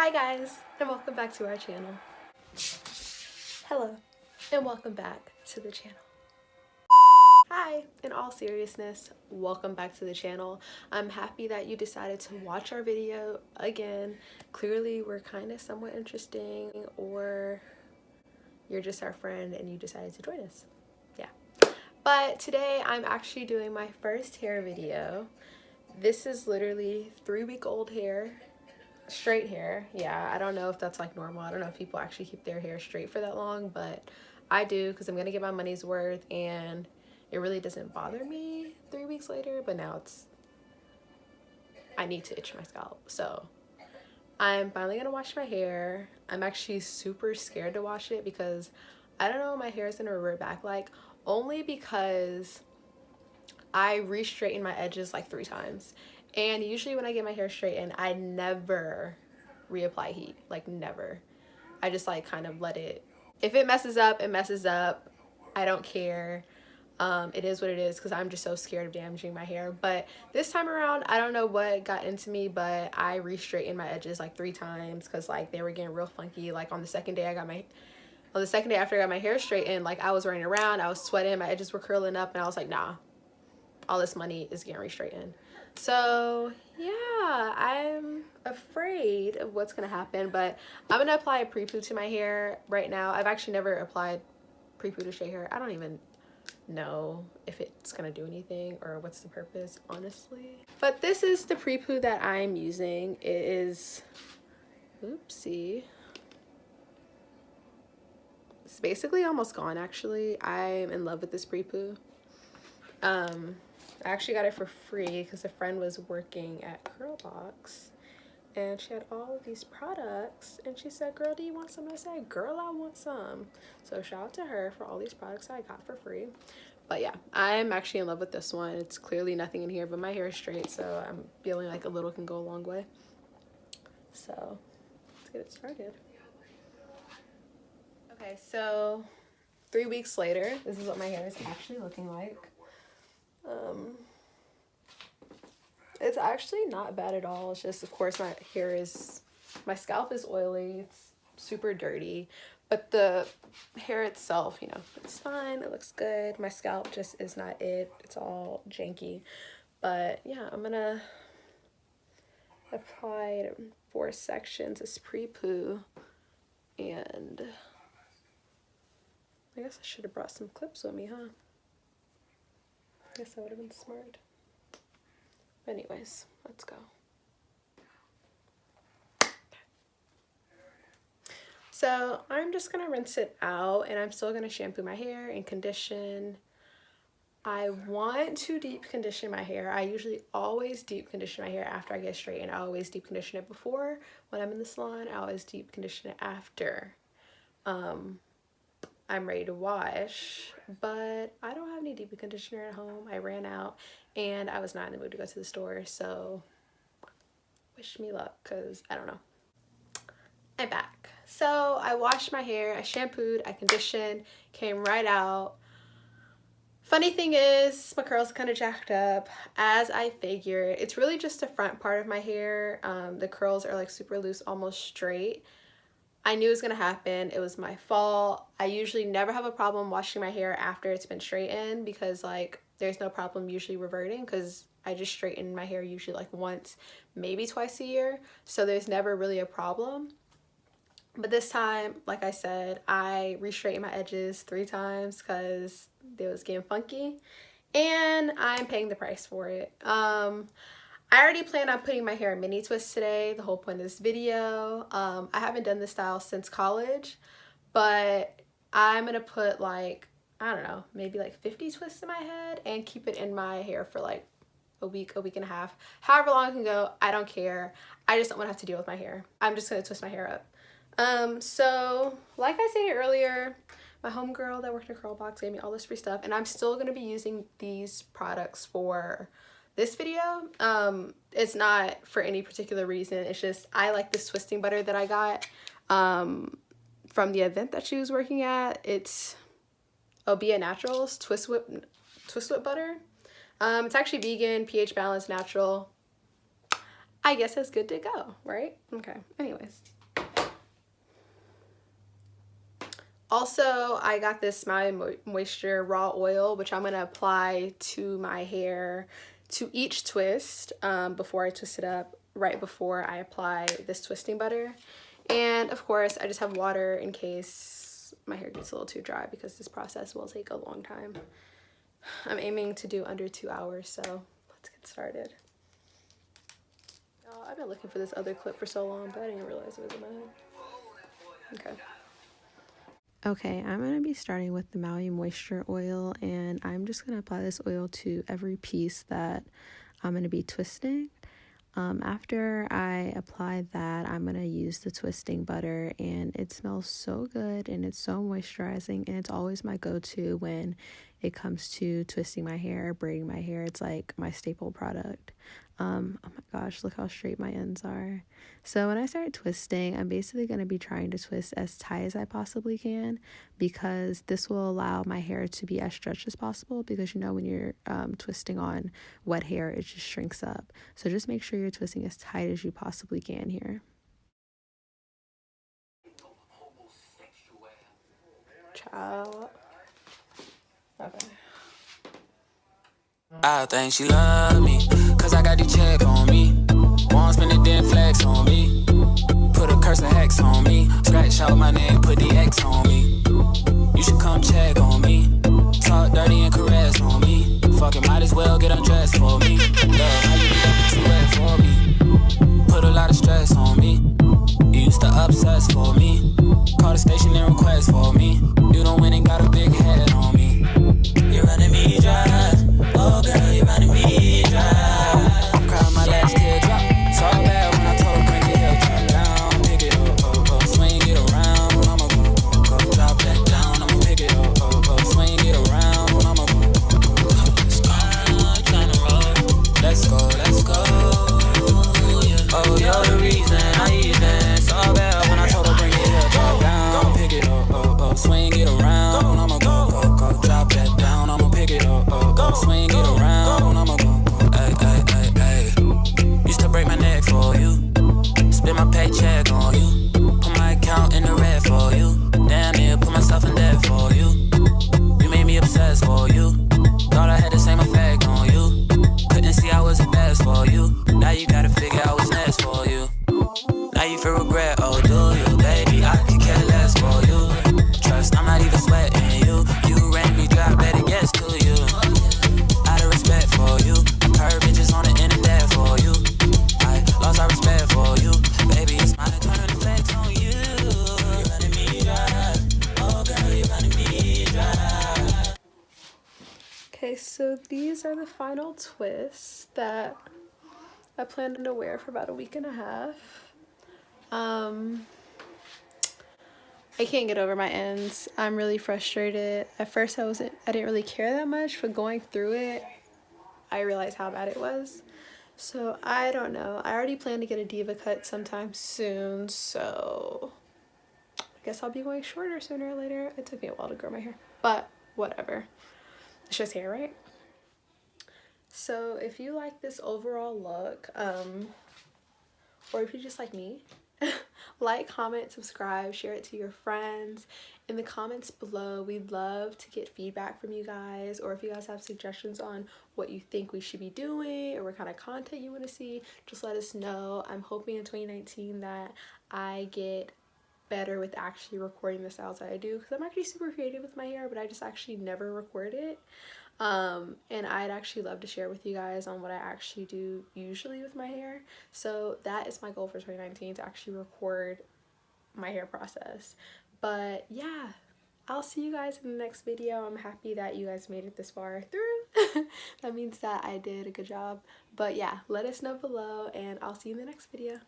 Hi guys, and welcome back to our channel. Hello, and welcome back to the channel. Hi, in all seriousness, welcome back to the channel. I'm happy that you decided to watch our video again. Clearly, we're kind of somewhat interesting, or you're just our friend and you decided to join us. Yeah. But today, I'm actually doing my first hair video. This is literally 3-week-old hair. Straight hair. Yeah, I don't know if that's like normal. I don't know if people actually keep their hair straight for that long, but I do because I'm gonna get my money's worth, and it really doesn't bother me 3 weeks later. But now I need to itch my scalp, so I'm finally gonna wash my hair. I'm actually super scared to wash it because I don't know what my hair is gonna revert back like, only because I re-straighten my edges like 3 times. And usually when I get my hair straightened, I never reapply heat, like never. I just like kind of let it, if it messes up, it messes up. I don't care. It is what it is because I'm just so scared of damaging my hair. But this time around, I don't know what got into me, but I re-straightened my edges like 3 times because like they were getting real funky. Like on the second day after I got my hair straightened, like I was running around, I was sweating, my edges were curling up, and I was like, nah, all this money is getting re-straightened. So yeah, I'm afraid of what's gonna happen, but I'm gonna apply a pre-poo to my hair right now. I've actually never applied pre-poo to straight hair. I don't even know if it's gonna do anything or what's the purpose, honestly. But this is the pre-poo that I'm using. It is, oopsie, it's basically almost gone actually. I'm in love with this pre-poo. I actually got it for free because a friend was working at Curlbox and she had all of these products, and she said, girl, do you want some? I said, girl, I want some. So shout out to her for all these products I got for free. But yeah, I'm actually in love with this one. It's clearly nothing in here, but my hair is straight, so I'm feeling like a little can go a long way. So let's get it started. Okay, so 3 weeks later, this is what my hair is actually looking like. It's actually not bad at all. It's just, of course, my scalp is oily, it's super dirty, but the hair itself, you know, it's fine, it looks good. My scalp just is not it. It's all janky. But yeah, I'm gonna apply 4 sections as pre-poo, and I guess I should have brought some clips with me, huh? I guess that would have been smart. Anyways, let's go. So I'm just gonna rinse it out, and I'm still gonna shampoo my hair and condition. I want to deep condition my hair. I usually always deep condition my hair after I get straightened. I always deep condition it before when I'm in the salon. I always deep condition it after I'm ready to wash, but I don't have any deep conditioner at home. I ran out and I was not in the mood to go to the store, so wish me luck because I don't know. I'm back. So I washed my hair, I shampooed, I conditioned, came right out. Funny thing is, my curls are kind of jacked up, as I figured. It's really just the front part of my hair. The curls are like super loose, almost straight. I knew it was gonna happen. It was my fault. I usually never have a problem washing my hair after it's been straightened because like there's no problem usually reverting because I just straighten my hair usually like once, maybe twice a year. So there's never really a problem. But this time, like I said, I re-straightened my edges 3 times because they was getting funky, and I'm paying the price for it. I already planned on putting my hair in mini twists today, the whole point of this video. I haven't done this style since college, but I'm gonna put like, I don't know, maybe like 50 twists in my head and keep it in my hair for like a week and a half. However long it can go, I don't care. I just don't want to have to deal with my hair. I'm just gonna twist my hair up. So like I said earlier, my homegirl that worked at Curlbox gave me all this free stuff, and I'm still gonna be using these products for this video. It's not for any particular reason. It's just I like this twisting butter that I got from the event that she was working at. It's Obia Naturals Twist Whip butter. It's actually vegan, pH balanced, natural. I guess it's good to go, right? Okay, anyways. Also, I got this Smile Moisture Raw Oil, which I'm going to apply to my hair to each twist before I twist it up, right before I apply this twisting butter. And of course, I just have water in case my hair gets a little too dry, because this process will take a long time. I'm aiming to do under 2 hours, so let's get started. Oh, I've been looking for this other clip for so long, but I didn't realize it was in my head. Okay. Okay, I'm going to be starting with the Maui Moisture Oil, and I'm just going to apply this oil to every piece that I'm going to be twisting. After I apply that, I'm going to use the twisting butter, and it smells so good and it's so moisturizing, and it's always my go-to when it comes to twisting my hair, braiding my hair. It's like my staple product. Oh my gosh, look how straight my ends are. So when I start twisting, I'm basically going to be trying to twist as tight as I possibly can, because this will allow my hair to be as stretched as possible, because you know when you're twisting on wet hair, it just shrinks up. So just make sure you're twisting as tight as you possibly can here. Ciao. Okay. I think she love me, cause I got the check on me. Won't spend it, then flex on me. Put a curse of hex on me. Scratch out my name, put the X on me. You should come check on me. Talk dirty and caress on me. Fucking might as well get undressed for me. Love how you get too wet for me. Put a lot of stress on me. You used to obsess for me. Call the station and request for me. You don't win and got a big head on me. You're running me dry. Oh girl, you're running me dry. I'm crying my last teardrop. So bad when I told her bring it here, drop down, pick it up, swing it around. I'ma go, drop that down. I'ma pick it up, swing it around. I'ma go, let's go. Let's go. Oh, you're the reason I even saw bad when I told her bring it here, drop down, pick it up, swing it around. I'ma go, drop that down. I'ma pick it up, swing it around. I'ma go, ay. Used to break my neck for you, spend my paycheck on you, put my account in the red for you. Damn near put myself in debt for you. You made me obsessed for you. Thought I had the same effect on you. Couldn't see I was the best for you. Now you gotta figure out what's next for you. Now you feel regret, oh do you, baby? I could care less for you. Trust, I'm not even sweating you. You ran me dry, bet it gets to you. Out of respect for you, I heard bitches on the internet for you. I lost our respect for you, baby. It's mine to turn the flex on you. You're running me dry, oh girl, you're running me dry. Okay, so these are the final twists that I planned to wear for about a week and a half. I can't get over my ends. I'm really frustrated. At first I didn't really care that much, but going through it, I realized how bad it was. So I don't know. I already plan to get a diva cut sometime soon, so I guess I'll be going shorter sooner or later. It took me a while to grow my hair, but whatever. It's just hair, right? So if you like this overall look, or if you just like me, like, comment, subscribe, share it to your friends. In the comments below, we'd love to get feedback from you guys, or if you guys have suggestions on what you think we should be doing or what kind of content you want to see, just let us know. I'm hoping in 2019 that I get better with actually recording the styles that I do, because I'm actually super creative with my hair, but I just actually never record it. And I'd actually love to share with you guys on what I actually do usually with my hair. So that is my goal for 2019, to actually record my hair process. But yeah, I'll see you guys in the next video. I'm happy that you guys made it this far through. That means that I did a good job. But yeah, let us know below, and I'll see you in the next video.